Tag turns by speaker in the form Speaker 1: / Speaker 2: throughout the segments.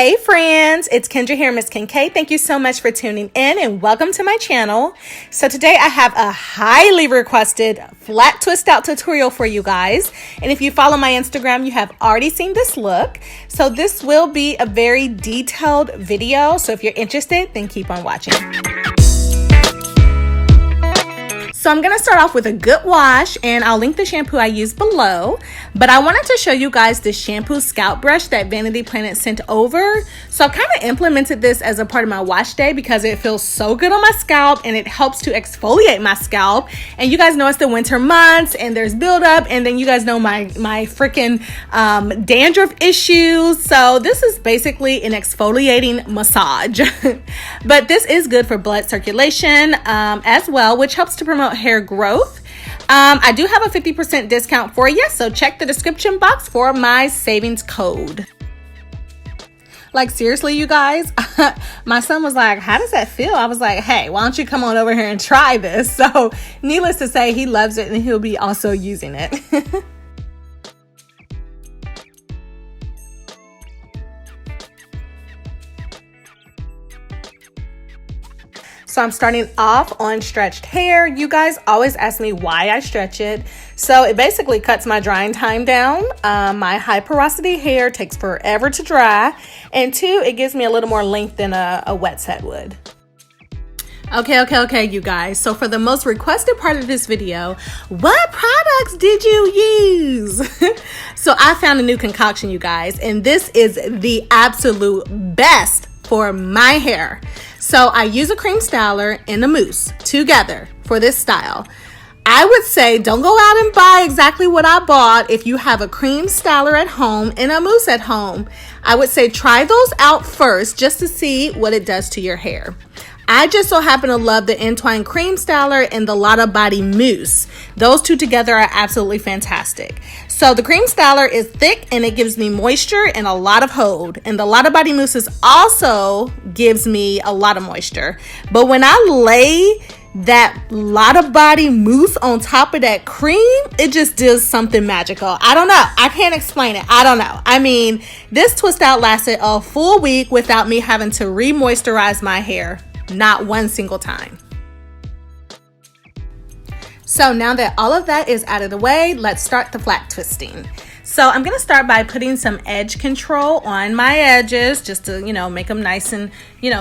Speaker 1: Hey friends, it's Kendra here, MissKenK. Thank you so much for tuning in and welcome to my channel. So today I have a highly requested flat twist out tutorial for you guys. And if you follow my Instagram, you have already seen this look. So this will be a very detailed video. So if you're interested, then keep on watching. So I'm going to start off with a good wash, and I'll link the shampoo I use below. But I wanted to show you guys the shampoo scalp brush that Vanity Planet sent over. So I kind of implemented this as a part of my wash day because it feels so good on my scalp and it helps to exfoliate my scalp. And you guys know it's the winter months and there's buildup, and then you guys know my freaking dandruff issues. So this is basically an exfoliating massage. But this is good for blood circulation as well, which helps to promote hair growth. I do have a 50% discount for you, so check the description box for my savings code. Like seriously, you guys, my son was like, how does that feel? I was like, hey, why don't you come on over here and try this? So needless to say, he loves it and he'll be also using it. So I'm starting off on stretched hair. You guys always ask me why I stretch it. So it basically cuts my drying time down. My high porosity hair takes forever to dry. And two, it gives me a little more length than a wet set would. Okay, you guys. So for the most requested part of this video, what products did you use? So I found a new concoction, you guys, and this is the absolute best for my hair. So I use a cream styler and a mousse together for this style. I would say don't go out and buy exactly what I bought if you have a cream styler at home and a mousse at home. I would say try those out first just to see what it does to your hair. I just so happen to love the Entwine Cream Styler and the Lotta Body Mousse. Those two together are absolutely fantastic. So the Cream Styler is thick and it gives me moisture and a lot of hold. And the Lotta Body Mousse also gives me a lot of moisture. But when I lay that Lotta Body Mousse on top of that cream, it just does something magical. I don't know. I can't explain it. I don't know. I mean, this twist out lasted a full week without me having to re-moisturize my hair. Not one single time. So now that all of that is out of the way, let's start the flat twisting. So I'm going to start by putting some edge control on my edges just to, make them nice and,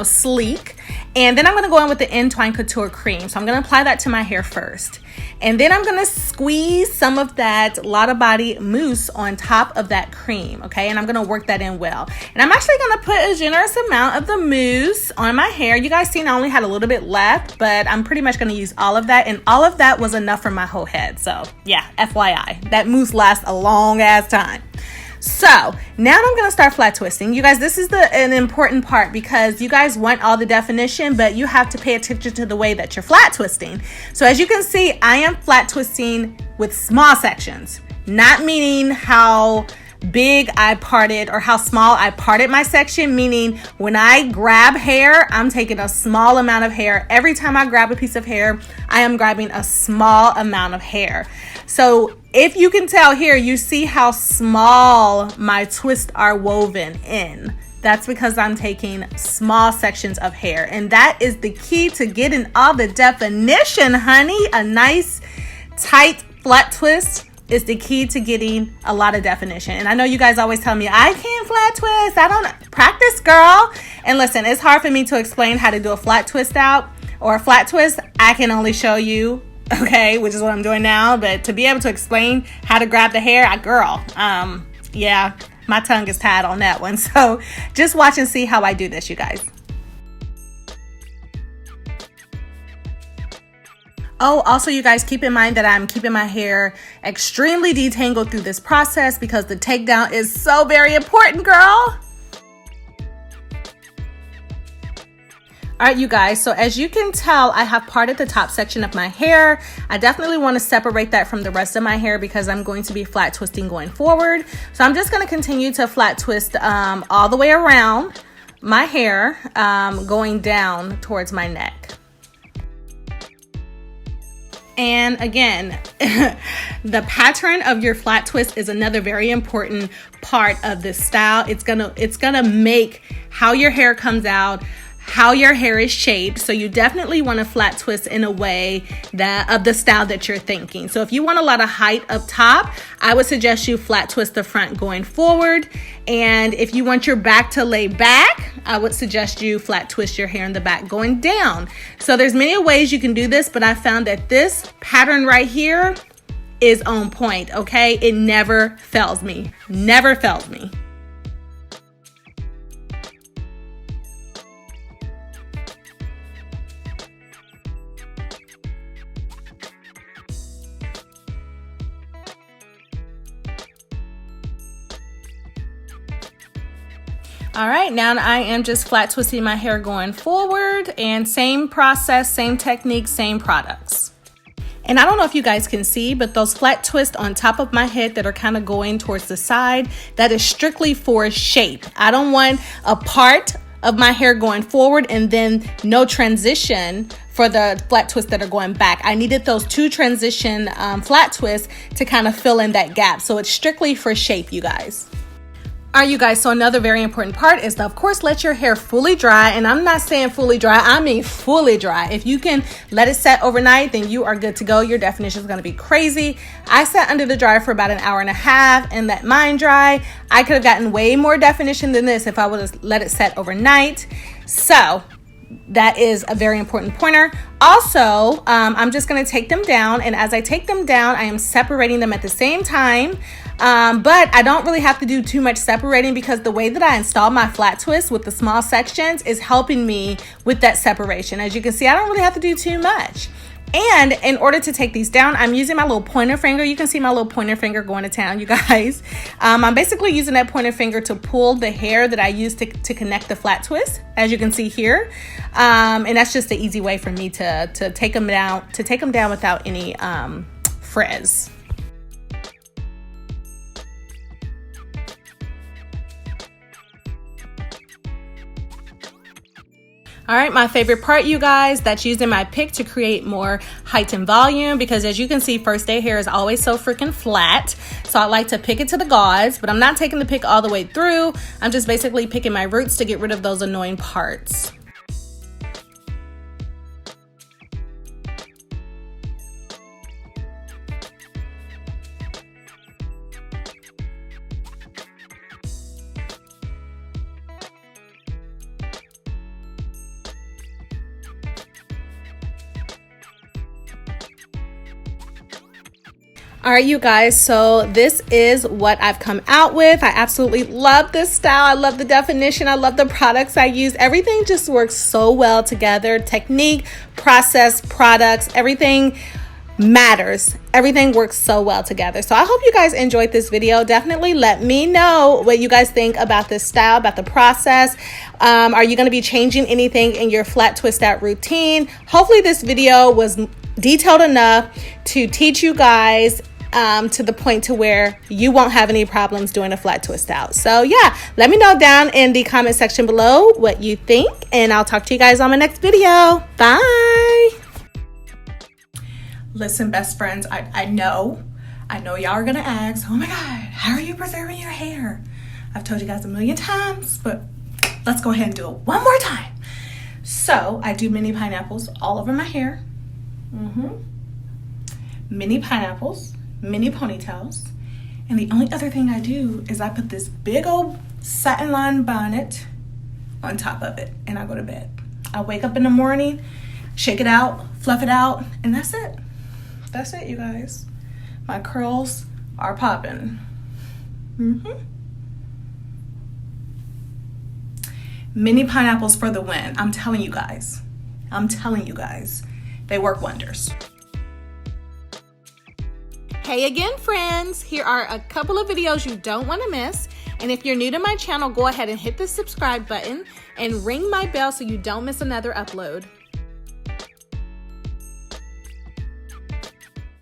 Speaker 1: sleek. And then I'm going to go in with the Entwine Couture Cream. So I'm going to apply that to my hair first. And then I'm going to squeeze some of that Lotta Body Mousse on top of that cream, okay? And I'm going to work that in well. And I'm actually going to put a generous amount of the mousse on my hair. You guys seen I only had a little bit left, but I'm pretty much going to use all of that. And all of that was enough for my whole head. So yeah, FYI, that mousse lasts a long ass time. So now I'm going to start flat twisting. You guys, this is an important part because you guys want all the definition, but you have to pay attention to the way that you're flat twisting. So as you can see, I am flat twisting with small sections, not meaning how big I parted or how small I parted my section, meaning when I grab hair, I'm taking a small amount of hair. Every time I grab a piece of hair, I am grabbing a small amount of hair. So if you can tell here, you see how small my twists are woven in. That's because I'm taking small sections of hair. And that is the key to getting all the definition, honey. A nice, tight, flat twist is the key to getting a lot of definition. And I know you guys always tell me, I can't flat twist. I don't practice, girl. And listen, it's hard for me to explain how to do a flat twist out or a flat twist. I can only show you, okay, which is what I'm doing now. But to be able to explain how to grab the hair, yeah, my tongue is tied on that one. So just watch and see how I do this, you guys. Oh, also, you guys, keep in mind that I'm keeping my hair extremely detangled through this process because the takedown is so very important, girl. All right, you guys, so as you can tell, I have parted the top section of my hair. I definitely want to separate that from the rest of my hair because I'm going to be flat twisting going forward. So I'm just going to continue to flat twist all the way around my hair, going down towards my neck. And again, the pattern of your flat twist is another very important part of this style. It's gonna make how your hair comes out, how your hair is shaped. So you definitely want to flat twist in a way that of the style that you're thinking. So if you want a lot of height up top, I would suggest you flat twist the front going forward. And if you want your back to lay back, I would suggest you flat twist your hair in the back going down. So there's many ways you can do this, but I found that this pattern right here is on point, okay? It never fails me, never fails me. All right, now I am just flat twisting my hair going forward, and same process, same technique, same products. And I don't know if you guys can see, but those flat twists on top of my head that are kind of going towards the side, that is strictly for shape. I don't want a part of my hair going forward and then no transition for the flat twists that are going back. I needed those two transition flat twists to kind of fill in that gap. So it's strictly for shape, you guys. All right, you guys, so another very important part is to, of course, let your hair fully dry. And I'm not saying fully dry, I mean fully dry. If you can let it set overnight, then you are good to go. Your definition is gonna be crazy. I sat under the dryer for about an hour and a half and let mine dry. I could have gotten way more definition than this if I would have let it set overnight. So that is a very important pointer. Also, I'm just gonna take them down, and as I take them down, I am separating them at the same time. But I don't really have to do too much separating because the way that I install my flat twist with the small sections is helping me with that separation. As you can see, I don't really have to do too much. And in order to take these down, I'm using my little pointer finger. You can see my little pointer finger going to town, you guys. I'm basically using that pointer finger to pull the hair that I use to connect the flat twist, as you can see here. And that's just the easy way for me to take them down without any frizz. All right, my favorite part, you guys, that's using my pick to create more height and volume, because as you can see, first day hair is always so freaking flat. So I like to pick it to the gauze, but I'm not taking the pick all the way through. I'm just basically picking my roots to get rid of those annoying parts. All right, you guys, so this is what I've come out with. I absolutely love this style. I love the definition. I love the products I use. Everything just works so well together. Technique, process, products, everything matters. Everything works so well together. So I hope you guys enjoyed this video. Definitely let me know what you guys think about this style, about the process. Are you going to be changing anything in your flat twist out routine? Hopefully this video was detailed enough to teach you guys to the point to where you won't have any problems doing a flat twist out. So yeah, let me know down in the comment section below what you think, and I'll talk to you guys on my next video. Bye. Listen, best friends, I know y'all are gonna ask, oh my God, how are you preserving your hair? I've told you guys a million times, but let's go ahead and do it one more time. So I do mini pineapples all over my hair. Mini pineapples, mini ponytails, and the only other thing I do is I put this big old satin lined bonnet on top of it, and I go to bed. I wake up in the morning, shake it out, fluff it out, and that's it. That's it, you guys. My curls are popping. Mini pineapples for the win. I'm telling you guys. They work wonders. Hey again, friends. Here are a couple of videos you don't want to miss. And if you're new to my channel, go ahead and hit the subscribe button and ring my bell so you don't miss another upload.